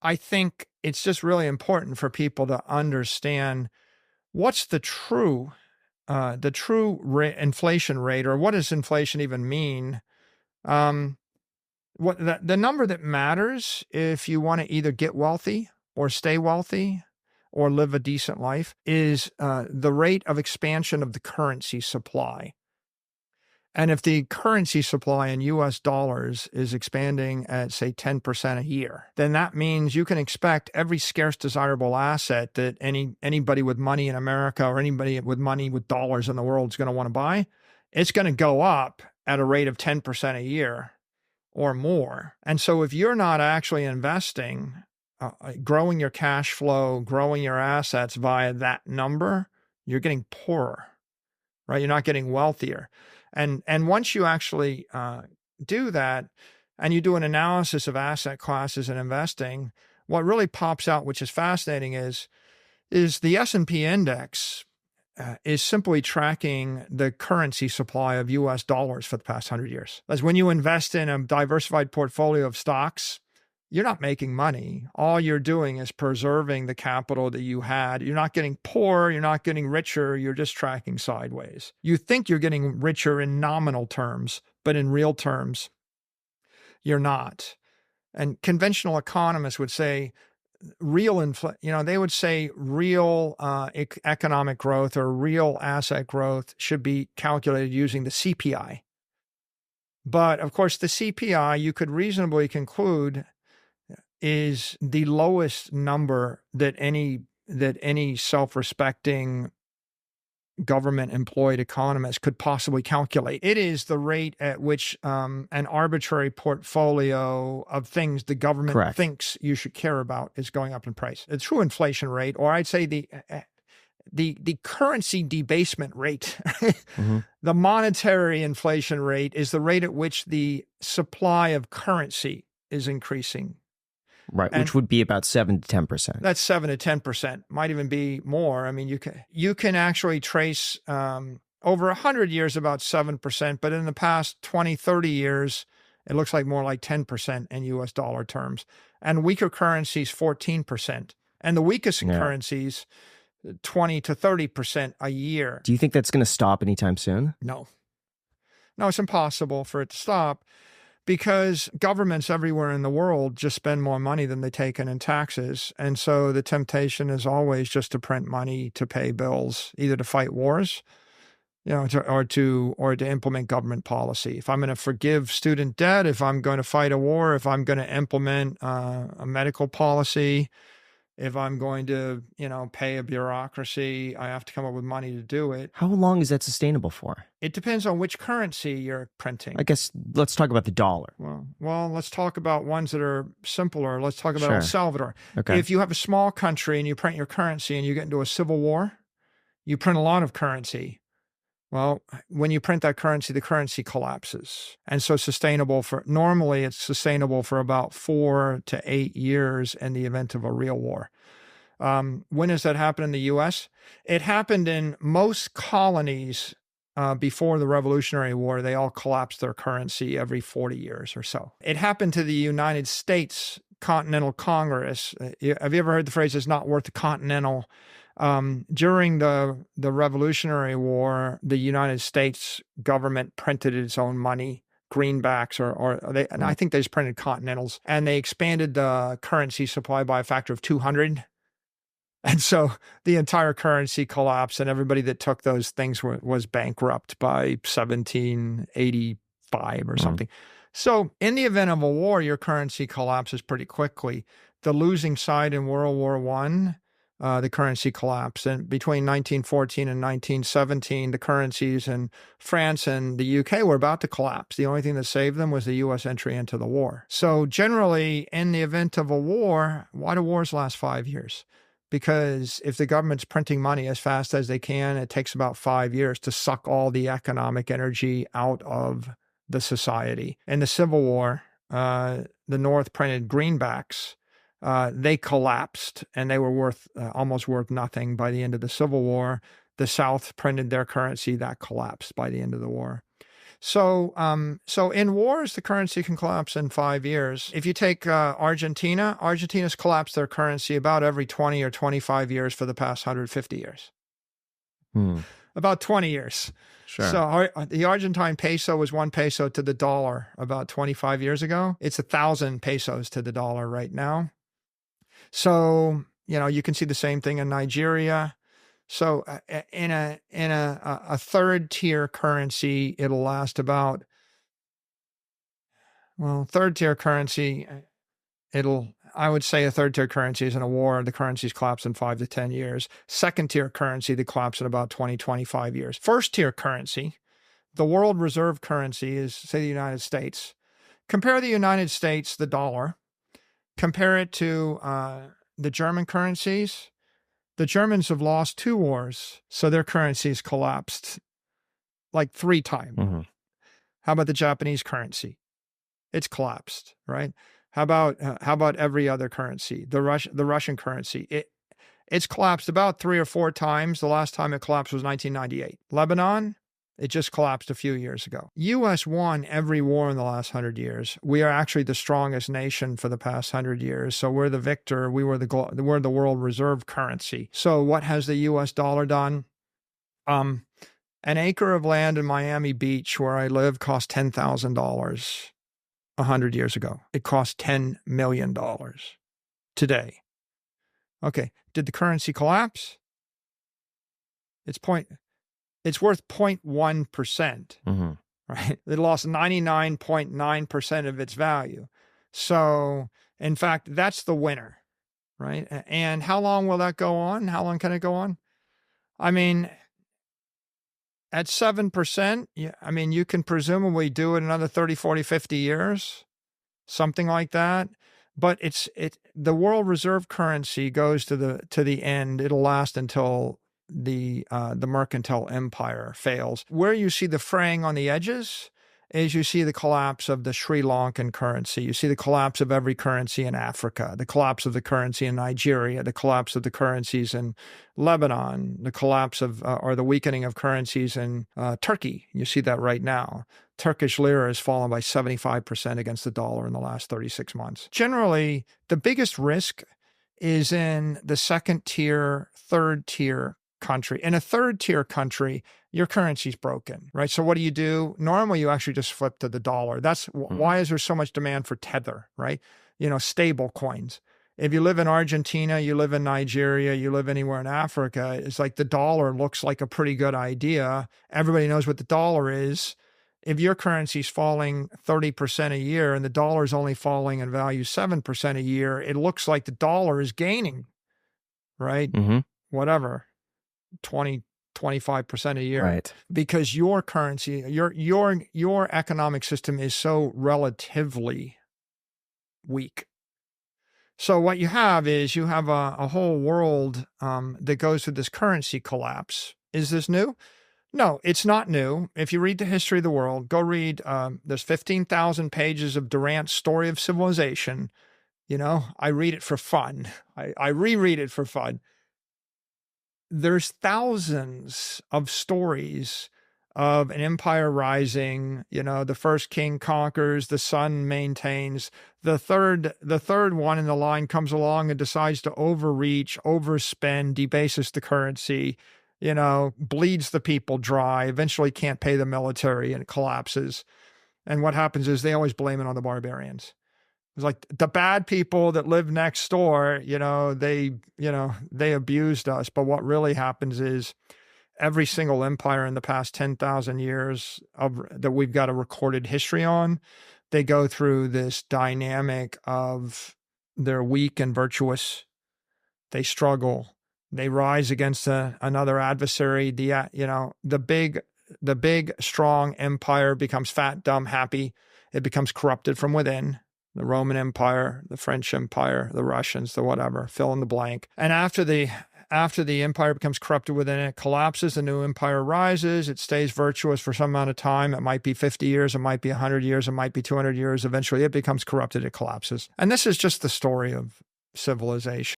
I think it's just really important for people to understand what's the true inflation rate, or what does inflation even mean? Um, what the number that matters if you want to either get wealthy or stay wealthy or live a decent life is the rate of expansion of the currency supply. And if the currency supply in US dollars is expanding at, say, 10% a year, then that means you can expect every scarce desirable asset that anybody with money in America or anybody with money with dollars in the world is going to want to buy, it's going to go up at a rate of 10% a year or more. And so if you're not actually investing, growing your cash flow, growing your assets via that number, you're getting poorer, right? You're not getting wealthier. And once you actually do that, and you do an analysis of asset classes and investing, what really pops out, which is fascinating, is the S&P index is simply tracking the currency supply of US dollars for the past 100 years. As when you invest in a diversified portfolio of stocks, you're not making money. All you're doing is preserving the capital that you had. You're not getting poor. You're not getting richer. You're just tracking sideways. You think you're getting richer in nominal terms, but in real terms, you're not. And conventional economists would say they would say real economic growth or real asset growth should be calculated using the CPI. But of course, the CPI, you could reasonably conclude, is the lowest number that any self-respecting government employed economist could possibly calculate. It is the rate at which an arbitrary portfolio of things the government thinks you should care about is going up in price. The true inflation rate, or I'd say the currency debasement rate, the monetary inflation rate, is the rate at which the supply of currency is increasing. Right, which would be about 7 to 10%. That's 7 to 10%, might even be more. I mean, you can actually trace over 100 years about 7%, but in the past 20, 30 years, it looks like more like 10% in US dollar terms. And weaker currencies, 14%. And the weakest currencies, 20 to 30% a year. Do you think that's going to stop anytime soon? No, it's impossible for it to stop, because governments everywhere in the world just spend more money than they take in taxes. And so the temptation is always just to print money to pay bills, either to fight wars, or to implement government policy. If I'm going to forgive student debt, if I'm going to fight a war, if I'm going to implement a medical policy, if I'm going to, pay a bureaucracy, I have to come up with money to do it. How long is that sustainable for? It depends on which currency you're printing. I guess let's talk about the dollar. Well, let's talk about ones that are simpler. Let's talk about El Salvador. Okay. If you have a small country and you print your currency and you get into a civil war, you print a lot of currency. Well, when you print that currency, the currency collapses. And so normally it's sustainable for about 4 to 8 years in the event of a real war. When does that happen in the U.S.? It happened in most colonies before the Revolutionary War. They all collapsed their currency every 40 years or so. It happened to the United States Continental Congress. Have you ever heard the phrase, "it's not worth the continental"? During the Revolutionary War, the United States government printed its own money, greenbacks, and I think they just printed continentals, and they expanded the currency supply by a factor of 200. And so the entire currency collapsed, and everybody that took those things was bankrupt by 1785 or something. So in the event of a war, your currency collapses pretty quickly. The losing side in World War I, the currency collapsed. And between 1914 and 1917, the currencies in France and the UK were about to collapse. The only thing that saved them was the US entry into the war. So generally, in the event of a war, why do wars last 5 years? Because if the government's printing money as fast as they can, it takes about 5 years to suck all the economic energy out of the society. In the Civil War, the North printed greenbacks. They collapsed, and they were almost worth nothing by the end of the Civil War. The South printed their currency. That collapsed by the end of the war. So in wars, the currency can collapse in 5 years. If you take Argentina's collapsed their currency about every 20 or 25 years for the past 150 years. About 20 years. Sure. So the Argentine peso was 1 peso to the dollar about 25 years ago. It's 1,000 pesos to the dollar right now. So, you can see the same thing in Nigeria. So in a third tier currency, it'll last about, third tier currency, I would say a third tier currency is in a war. The currencies collapse in 5 to 10 years. Second tier currency, they collapse in about 20, 25 years. First tier currency, the world reserve currency is, say, the United States. Compare the United States, the dollar, compare it to the German currencies. The Germans have lost 2 wars, so their currencies collapsed like 3 times. Mm-hmm. How about the Japanese currency? It's collapsed, right? How about every other currency? The Russian currency, it's collapsed about 3 or 4 times. The last time it collapsed was 1998. Lebanon, it just collapsed a few years ago. U.S. won every war in the last 100 years. We are actually the strongest nation for the past 100 years. So we're the victor. We're the world reserve currency. So what has the U.S. dollar done? An acre of land in Miami Beach where I live cost $10,000 100 years ago. It cost $10 million today. Okay. Did the currency collapse? It's worth 0.1%, right? It lost 99.9% of its value. So, in fact, that's the winner, right? And how long will that go on? How long can it go on? I mean, at 7%, you can presumably do it another 30, 40, 50 years, something like that. But the world reserve currency goes to the end. It'll last until the mercantile empire fails. Where you see the fraying on the edges is you see the collapse of the Sri Lankan currency. You see the collapse of every currency in Africa, the collapse of the currency in Nigeria, the collapse of the currencies in Lebanon, the collapse of or the weakening of currencies in Turkey. You see that right now. Turkish lira has fallen by 75% against the dollar in the last 36 months. Generally, the biggest risk is in the second tier, third tier country. In a third tier country, your currency's broken, right? So what do? Normally, you actually just flip to the dollar. That's why is there so much demand for Tether, right? Stable coins. If you live in Argentina, you live in Nigeria, you live anywhere in Africa, it's like the dollar looks like a pretty good idea. Everybody knows what the dollar is. If your currency's falling 30% a year and the dollar is only falling in value 7% a year, it looks like the dollar is gaining, right? Whatever, 20, 25% a year, right? Because your currency, your economic system is so relatively weak. So what you have is a whole world that goes through this currency collapse. Is this new? No, it's not new. If you read the history of the world, go read, there's 15,000 pages of Durant's Story of Civilization. I read it for fun. I reread it for fun. There's thousands of stories of an empire rising. The first king conquers, the son maintains. The third one in the line comes along and decides to overreach, overspend, debases the currency, bleeds the people dry, eventually can't pay the military and it collapses. And what happens is they always blame it on the barbarians. It's like the bad people that live next door, they abused us. But what really happens is every single empire in the past 10,000 years that we've got a recorded history on, they go through this dynamic of they're weak and virtuous. They struggle. They rise against another adversary. The big, strong empire becomes fat, dumb, happy. It becomes corrupted from within. The Roman Empire, the French Empire, the Russians, the whatever, fill in the blank. And after the empire becomes corrupted within it, collapses, the new empire rises. It stays virtuous for some amount of time. It might be 50 years. It might be 100 years. It might be 200 years. Eventually, it becomes corrupted. It collapses. And this is just the story of civilization.